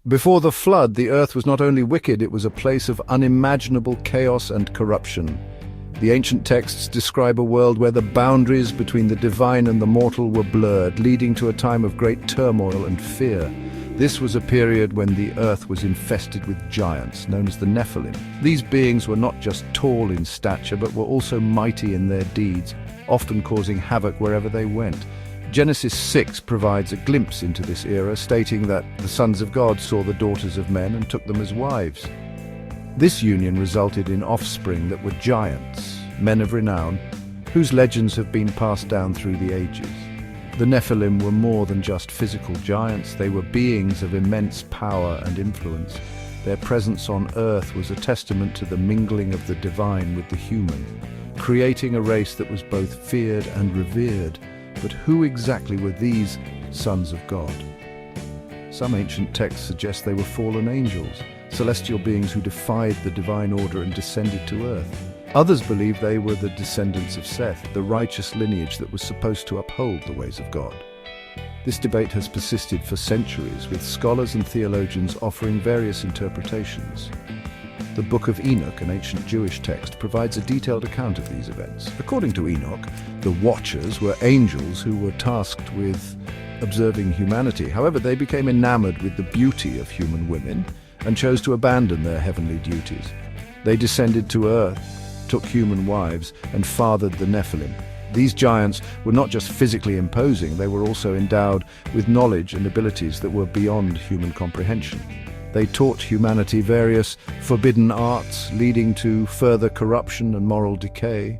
Before the flood, the earth was not only wicked, it was a place of unimaginable chaos and corruption. The ancient texts describe a world where the boundaries between the divine and the mortal were blurred, leading to a time of great turmoil and fear. This was a period when the earth was infested with giants, known as the Nephilim. These beings were not just tall in stature, but were also mighty in their deeds, often causing havoc wherever they went. Genesis 6 provides a glimpse into this era, stating that the sons of God saw the daughters of men and took them as wives. This union resulted in offspring that were giants, men of renown, whose legends have been passed down through the ages. The Nephilim were more than just physical giants, they were beings of immense power and influence. Their presence on earth was a testament to the mingling of the divine with the human, creating a race that was both feared and revered. But who exactly were these sons of God? Some ancient texts suggest they were fallen angels, celestial beings who defied the divine order and descended to earth. Others believe they were the descendants of Seth, the righteous lineage that was supposed to uphold the ways of God. This debate has persisted for centuries, with scholars and theologians offering various interpretations. The Book of Enoch, an ancient Jewish text, provides a detailed account of these events. According to Enoch, the Watchers were angels who were tasked with observing humanity. However, they became enamored with the beauty of human women and chose to abandon their heavenly duties. They descended to earth, took human wives, and fathered the Nephilim. These giants were not just physically imposing, they were also endowed with knowledge and abilities that were beyond human comprehension. They taught humanity various forbidden arts, leading to further corruption and moral decay.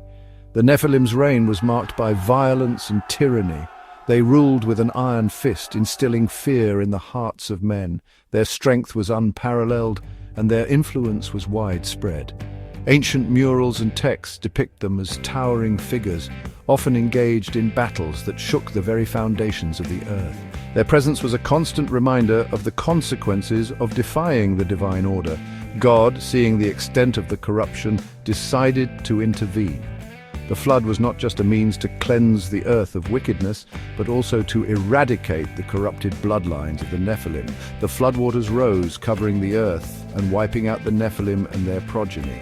The Nephilim's reign was marked by violence and tyranny. They ruled with an iron fist, instilling fear in the hearts of men. Their strength was unparalleled, and their influence was widespread. Ancient murals and texts depict them as towering figures, often engaged in battles that shook the very foundations of the earth. Their presence was a constant reminder of the consequences of defying the divine order. God, seeing the extent of the corruption, decided to intervene. The flood was not just a means to cleanse the earth of wickedness, but also to eradicate the corrupted bloodlines of the Nephilim. The floodwaters rose, covering the earth and wiping out the Nephilim and their progeny.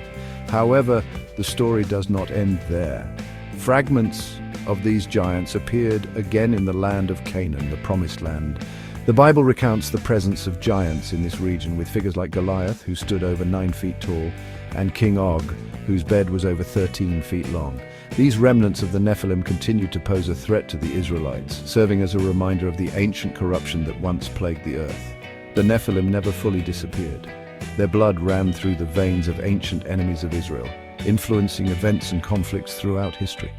However, the story does not end there. Fragments of these giants appeared again in the land of Canaan, the Promised Land. The Bible recounts the presence of giants in this region, with figures like Goliath, who stood over 9 feet tall, and King Og, whose bed was over 13 feet long. These remnants of the Nephilim continued to pose a threat to the Israelites, serving as a reminder of the ancient corruption that once plagued the earth. The Nephilim never fully disappeared. Their blood ran through the veins of ancient enemies of Israel, influencing events and conflicts throughout history.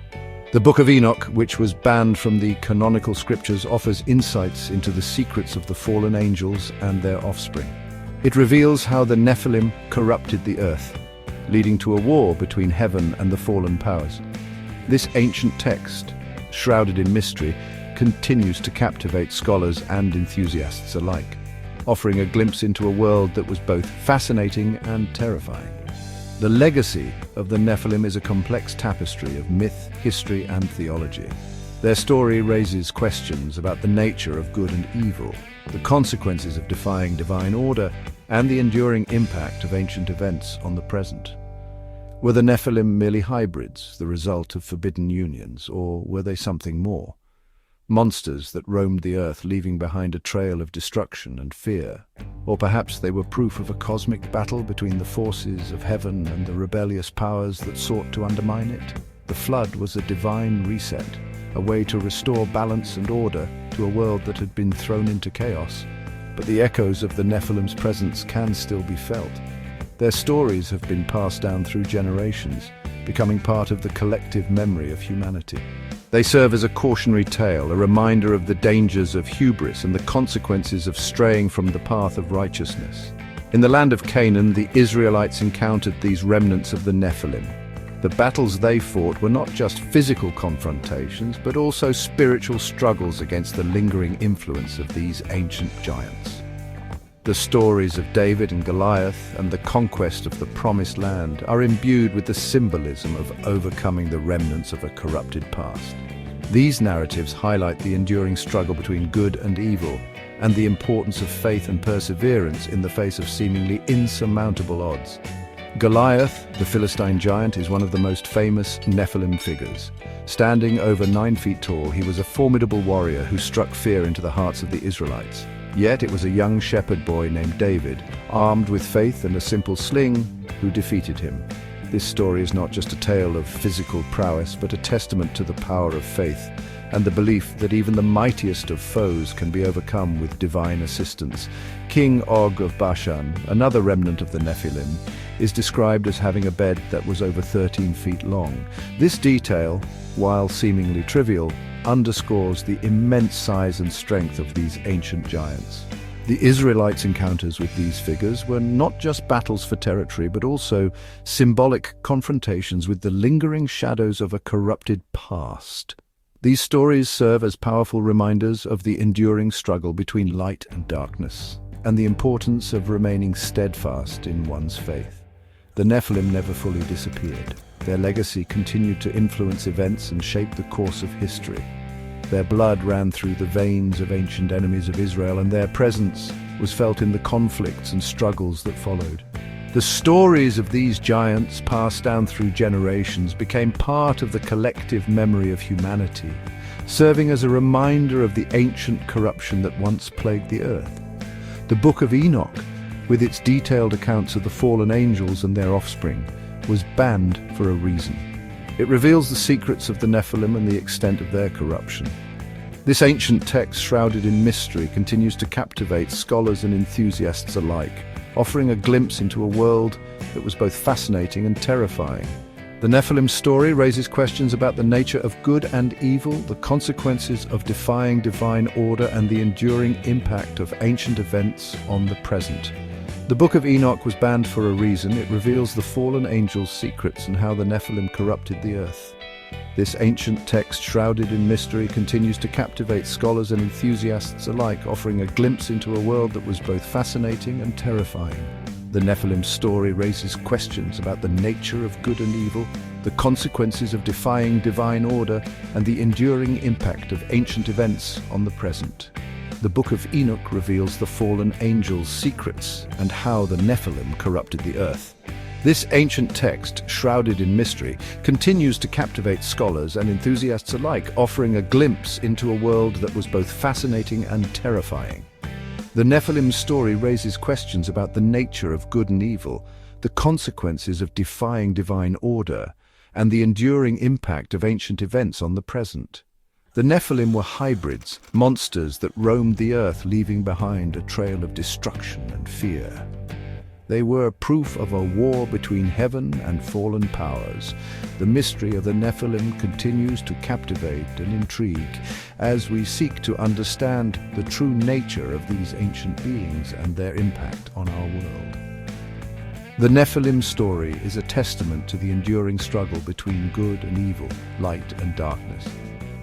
The Book of Enoch, which was banned from the canonical scriptures, offers insights into the secrets of the fallen angels and their offspring. It reveals how the Nephilim corrupted the earth, leading to a war between heaven and the fallen powers. This ancient text, shrouded in mystery, continues to captivate scholars and enthusiasts alike, offering a glimpse into a world that was both fascinating and terrifying. The legacy of the Nephilim is a complex tapestry of myth, history, and theology. Their story raises questions about the nature of good and evil, the consequences of defying divine order, and the enduring impact of ancient events on the present. Were the Nephilim merely hybrids, the result of forbidden unions, or were they something more? Monsters that roamed the earth, leaving behind a trail of destruction and fear. Or perhaps they were proof of a cosmic battle between the forces of heaven and the rebellious powers that sought to undermine it. The flood was a divine reset, a way to restore balance and order to a world that had been thrown into chaos. But the echoes of the Nephilim's presence can still be felt. Their stories have been passed down through generations, becoming part of the collective memory of humanity. They serve as a cautionary tale, a reminder of the dangers of hubris and the consequences of straying from the path of righteousness. In the land of Canaan, the Israelites encountered these remnants of the Nephilim. The battles they fought were not just physical confrontations, but also spiritual struggles against the lingering influence of these ancient giants. The stories of David and Goliath and the conquest of the Promised Land are imbued with the symbolism of overcoming the remnants of a corrupted past. These narratives highlight the enduring struggle between good and evil and the importance of faith and perseverance in the face of seemingly insurmountable odds. Goliath, the Philistine giant, is one of the most famous Nephilim figures. Standing over 9 feet tall, he was a formidable warrior who struck fear into the hearts of the Israelites. Yet it was a young shepherd boy named David, armed with faith and a simple sling, who defeated him. This story is not just a tale of physical prowess, but a testament to the power of faith and the belief that even the mightiest of foes can be overcome with divine assistance. King Og of Bashan, another remnant of the Nephilim, is described as having a bed that was over 13 feet long. This detail, while seemingly trivial, underscores the immense size and strength of these ancient giants. The Israelites' encounters with these figures were not just battles for territory, but also symbolic confrontations with the lingering shadows of a corrupted past. These stories serve as powerful reminders of the enduring struggle between light and darkness, and the importance of remaining steadfast in one's faith. The Nephilim never fully disappeared. Their legacy continued to influence events and shape the course of history. Their blood ran through the veins of ancient enemies of Israel, and their presence was felt in the conflicts and struggles that followed. The stories of these giants, passed down through generations, became part of the collective memory of humanity, serving as a reminder of the ancient corruption that once plagued the earth. The Book of Enoch, with its detailed accounts of the fallen angels and their offspring, was banned for a reason. It reveals the secrets of the Nephilim and the extent of their corruption. This ancient text, shrouded in mystery, continues to captivate scholars and enthusiasts alike, offering a glimpse into a world that was both fascinating and terrifying. The Nephilim story raises questions about the nature of good and evil, the consequences of defying divine order, and the enduring impact of ancient events on the present. The Book of Enoch was banned for a reason. It reveals the fallen angels' secrets and how the Nephilim corrupted the earth. This ancient text, shrouded in mystery, continues to captivate scholars and enthusiasts alike, offering a glimpse into a world that was both fascinating and terrifying. The Nephilim story raises questions about the nature of good and evil, the consequences of defying divine order, and the enduring impact of ancient events on the present. The Book of Enoch reveals the fallen angels' secrets and how the Nephilim corrupted the earth. This ancient text, shrouded in mystery, continues to captivate scholars and enthusiasts alike, offering a glimpse into a world that was both fascinating and terrifying. The Nephilim story raises questions about the nature of good and evil, the consequences of defying divine order, and the enduring impact of ancient events on the present. The Nephilim were hybrids, monsters that roamed the earth, leaving behind a trail of destruction and fear. They were proof of a war between heaven and fallen powers. The mystery of the Nephilim continues to captivate and intrigue as we seek to understand the true nature of these ancient beings and their impact on our world. The Nephilim story is a testament to the enduring struggle between good and evil, light and darkness.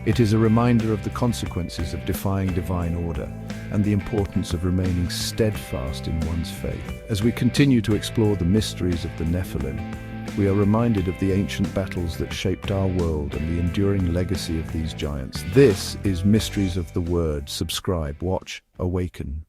It is a reminder of the consequences of defying divine order and the importance of remaining steadfast in one's faith. As we continue to explore the mysteries of the Nephilim, we are reminded of the ancient battles that shaped our world and the enduring legacy of these giants. This is Mysteries of the Word. Subscribe, watch, awaken.